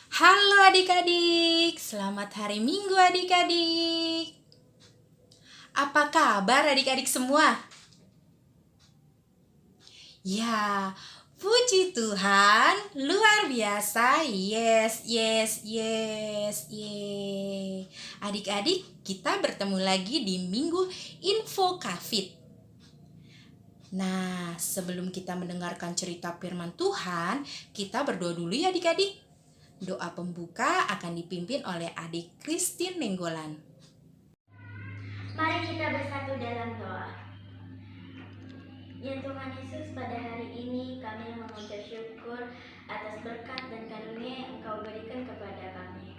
Halo adik-adik, selamat hari Minggu adik-adik. Apa kabar adik-adik semua? Ya, puji Tuhan, luar biasa. Yes, yes, yes, yes. Adik-adik, kita bertemu lagi di Minggu Info Kafit. Nah, sebelum kita mendengarkan cerita firman Tuhan, kita berdoa dulu ya adik-adik. Doa pembuka akan dipimpin oleh adik Christine Nenggolan. Mari kita bersatu dalam doa. Ya Tuhan Yesus, pada hari ini kami mengucap syukur atas berkat dan karunia yang Engkau berikan kepada kami.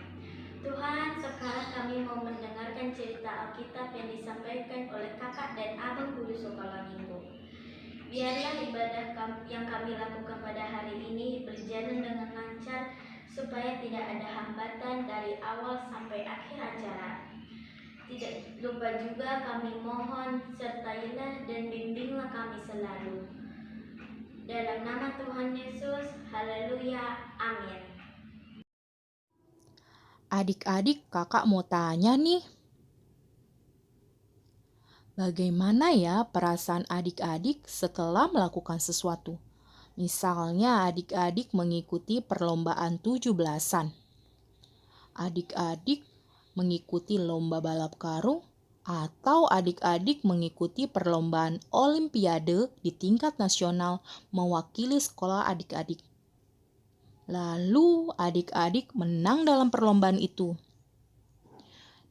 Tuhan, sekarang kami mau mendengarkan cerita Alkitab yang disampaikan oleh kakak dan abang guru sekolah minggu. Biarlah ibadah yang kami lakukan pada hari ini berjalan dengan lancar, supaya tidak ada hambatan dari awal sampai akhir acara. Tidak lupa juga kami mohon, sertailah dan bimbinglah kami selalu. Dalam nama Tuhan Yesus, haleluya, amin. Adik-adik, kakak mau tanya nih. Bagaimana ya perasaan adik-adik setelah melakukan sesuatu? Misalnya adik-adik mengikuti perlombaan 17-an. Adik-adik mengikuti lomba balap karung atau adik-adik mengikuti perlombaan olimpiade di tingkat nasional mewakili sekolah adik-adik. Lalu adik-adik menang dalam perlombaan itu.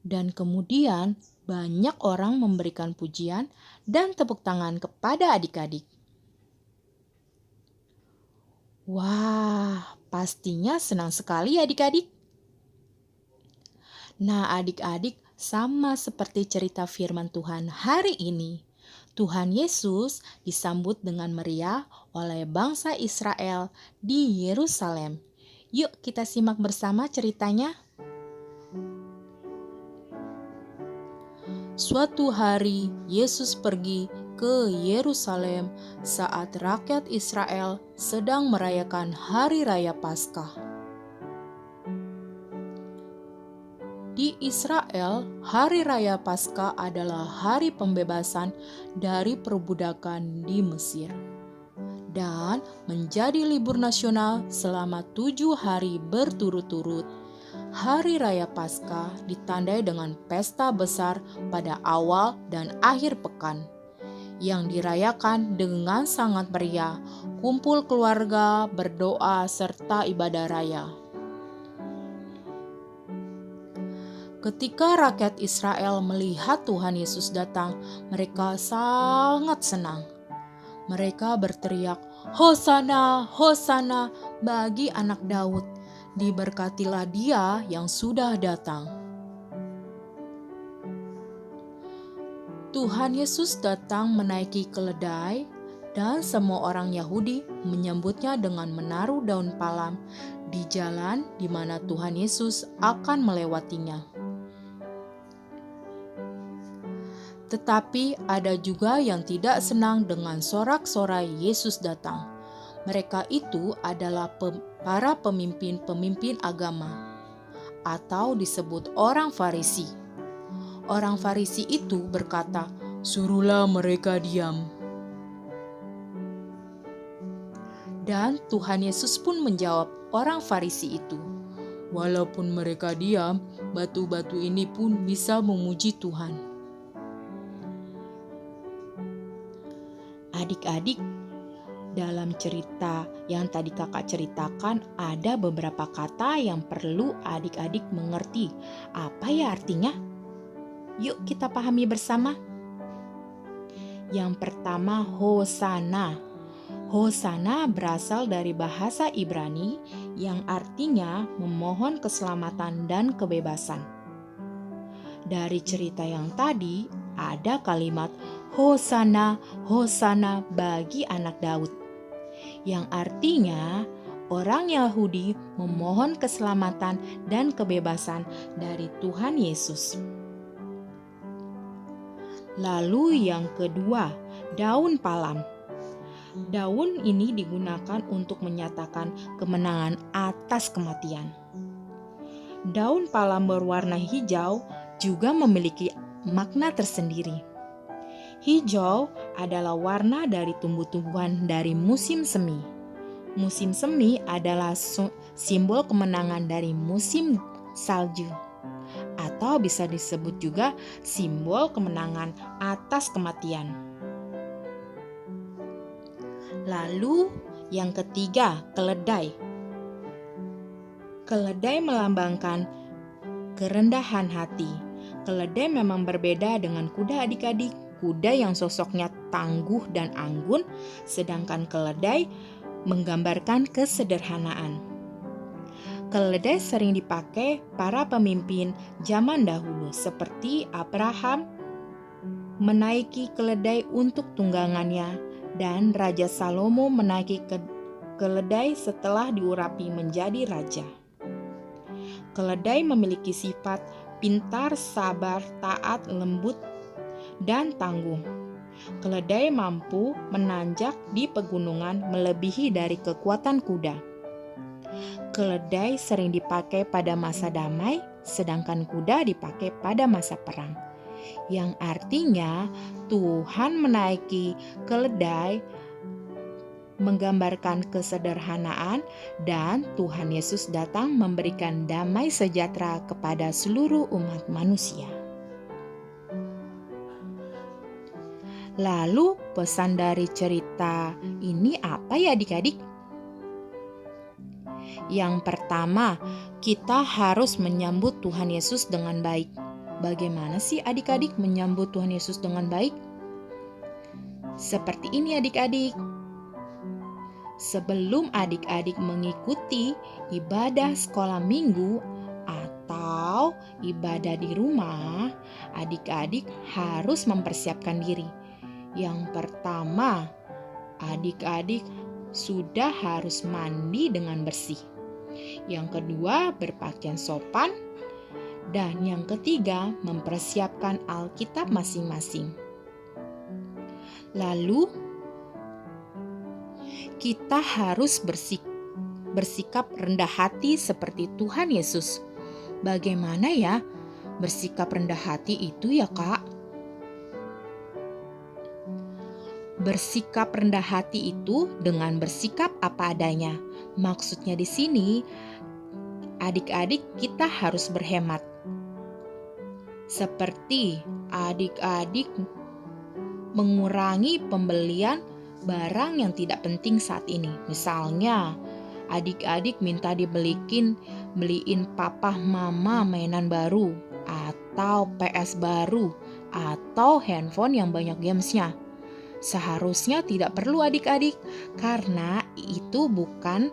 Dan kemudian banyak orang memberikan pujian dan tepuk tangan kepada adik-adik. Wah, pastinya senang sekali adik-adik. Nah, adik-adik, sama seperti cerita firman Tuhan hari ini, Tuhan Yesus disambut dengan meriah oleh bangsa Israel di Yerusalem. Yuk kita simak bersama ceritanya. Suatu hari Yesus pergi ke Yerusalem saat rakyat Israel sedang merayakan Hari Raya Paskah. Di Israel, Hari Raya Paskah adalah hari pembebasan dari perbudakan di Mesir dan menjadi libur nasional selama 7 hari berturut-turut. Hari Raya Paskah ditandai dengan pesta besar pada awal dan akhir pekan yang dirayakan dengan sangat meriah, kumpul keluarga, berdoa, serta ibadah raya. Ketika rakyat Israel melihat Tuhan Yesus datang, mereka sangat senang. Mereka berteriak, "Hosana, Hosana bagi anak Daud. Diberkatilah dia yang sudah datang." Tuhan Yesus datang menaiki keledai dan semua orang Yahudi menyambutnya dengan menaruh daun palem di jalan di mana Tuhan Yesus akan melewatinya. Tetapi ada juga yang tidak senang dengan sorak-sorai Yesus datang. Mereka itu adalah para pemimpin-pemimpin agama, atau disebut orang Farisi. Orang Farisi itu berkata, "Suruhlah mereka diam." Dan Tuhan Yesus pun menjawab orang Farisi itu, "Walaupun mereka diam, batu-batu ini pun bisa memuji Tuhan." Adik-adik, dalam cerita yang tadi kakak ceritakan ada beberapa kata yang perlu adik-adik mengerti. Apa ya artinya? Yuk kita pahami bersama. Yang pertama, Hosana. Hosana berasal dari bahasa Ibrani yang artinya memohon keselamatan dan kebebasan. Dari cerita yang tadi ada kalimat Hosana, Hosana bagi anak Daud, yang artinya orang Yahudi memohon keselamatan dan kebebasan dari Tuhan Yesus. Lalu yang kedua, daun palem. Daun ini digunakan untuk menyatakan kemenangan atas kematian. Daun palem berwarna hijau juga memiliki makna tersendiri. Hijau adalah warna dari tumbuh-tumbuhan dari musim semi. Musim semi adalah simbol kemenangan dari musim salju, atau bisa disebut juga simbol kemenangan atas kematian. Lalu yang ketiga, keledai. Keledai melambangkan kerendahan hati. Keledai memang berbeda dengan kuda adik-adik. Kuda yang sosoknya tangguh dan anggun, sedangkan keledai menggambarkan kesederhanaan. Keledai sering dipakai para pemimpin zaman dahulu, seperti Abraham menaiki keledai untuk tunggangannya, dan Raja Salomo menaiki keledai setelah diurapi menjadi raja. Keledai memiliki sifat pintar, sabar, taat, lembut, dan tangguh. Keledai mampu menanjak di pegunungan melebihi dari kekuatan kuda. Keledai sering dipakai pada masa damai, sedangkan kuda dipakai pada masa perang. Yang artinya Tuhan menaiki keledai menggambarkan kesederhanaan, dan Tuhan Yesus datang memberikan damai sejahtera kepada seluruh umat manusia. Lalu pesan dari cerita ini apa ya adik-adik? Yang pertama, kita harus menyambut Tuhan Yesus dengan baik. Bagaimana sih adik-adik menyambut Tuhan Yesus dengan baik? Seperti ini adik-adik. Sebelum adik-adik mengikuti ibadah sekolah minggu atau ibadah di rumah, adik-adik harus mempersiapkan diri. Yang pertama, adik-adik sudah harus mandi dengan bersih. Yang kedua, berpakaian sopan. Dan yang ketiga, mempersiapkan Alkitab masing-masing. Lalu, kita harus bersikap rendah hati seperti Tuhan Yesus. Bagaimana ya bersikap rendah hati itu ya Kak? Bersikap rendah hati itu dengan bersikap apa adanya. Maksudnya di sini, adik-adik kita harus berhemat. Seperti adik-adik mengurangi pembelian barang yang tidak penting saat ini. Misalnya, adik-adik minta beliin papa mama mainan baru, atau PS baru, atau handphone yang banyak gamesnya. Seharusnya tidak perlu adik-adik, karena itu bukan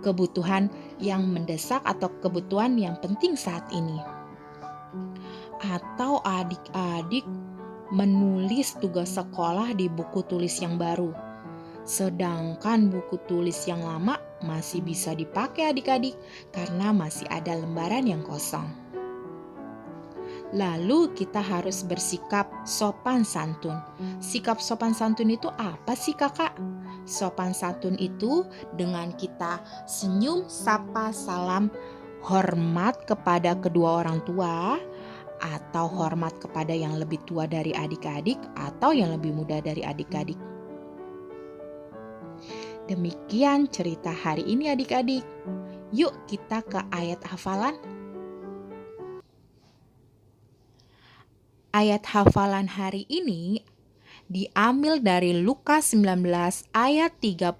kebutuhan yang mendesak atau kebutuhan yang penting saat ini. Atau adik-adik menulis tugas sekolah di buku tulis yang baru, sedangkan buku tulis yang lama masih bisa dipakai adik-adik karena masih ada lembaran yang kosong. Lalu kita harus bersikap sopan santun. Sikap sopan santun itu apa sih kakak? Sopan santun itu dengan kita senyum, sapa, salam, hormat kepada kedua orang tua, atau hormat kepada yang lebih tua dari adik-adik atau yang lebih muda dari adik-adik. Demikian cerita hari ini adik-adik. Yuk kita ke ayat hafalan. Ayat hafalan hari ini diambil dari Lukas 19 ayat 38.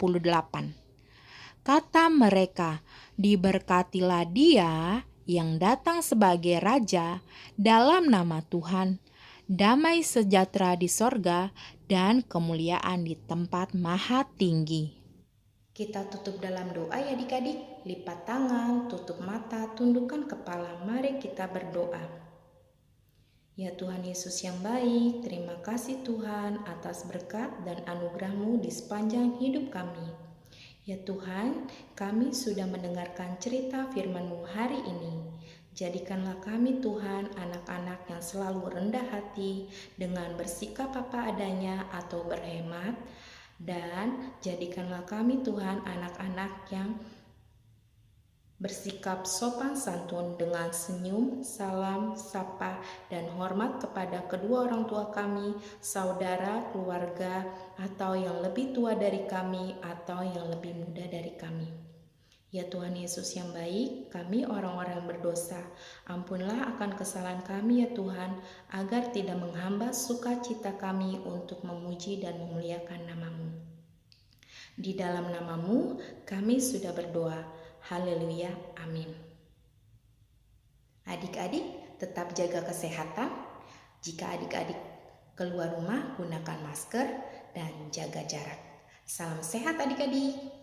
Kata mereka, diberkatilah dia yang datang sebagai raja dalam nama Tuhan, damai sejahtera di sorga dan kemuliaan di tempat maha tinggi. Kita tutup dalam doa ya adik-adik. Lipat tangan, tutup mata, tundukkan kepala. Mari kita berdoa. Ya Tuhan Yesus yang baik, terima kasih Tuhan atas berkat dan anugerah-Mu di sepanjang hidup kami. Ya Tuhan, kami sudah mendengarkan cerita firman-Mu hari ini. Jadikanlah kami Tuhan anak-anak yang selalu rendah hati dengan bersikap apa adanya atau berhemat. Dan jadikanlah kami Tuhan anak-anak yang bersikap sopan santun dengan senyum, salam, sapa, dan hormat kepada kedua orang tua kami, saudara, keluarga, atau yang lebih tua dari kami, atau yang lebih muda dari kami. Ya Tuhan Yesus yang baik, kami orang-orang yang berdosa, ampunlah akan kesalahan kami ya Tuhan, agar tidak menghambat sukacita kami untuk memuji dan memuliakan nama-Mu. Di dalam nama-Mu kami sudah berdoa. Haleluya, amin. Adik-adik tetap jaga kesehatan. Jika adik-adik keluar rumah, gunakan masker dan jaga jarak. Salam sehat adik-adik.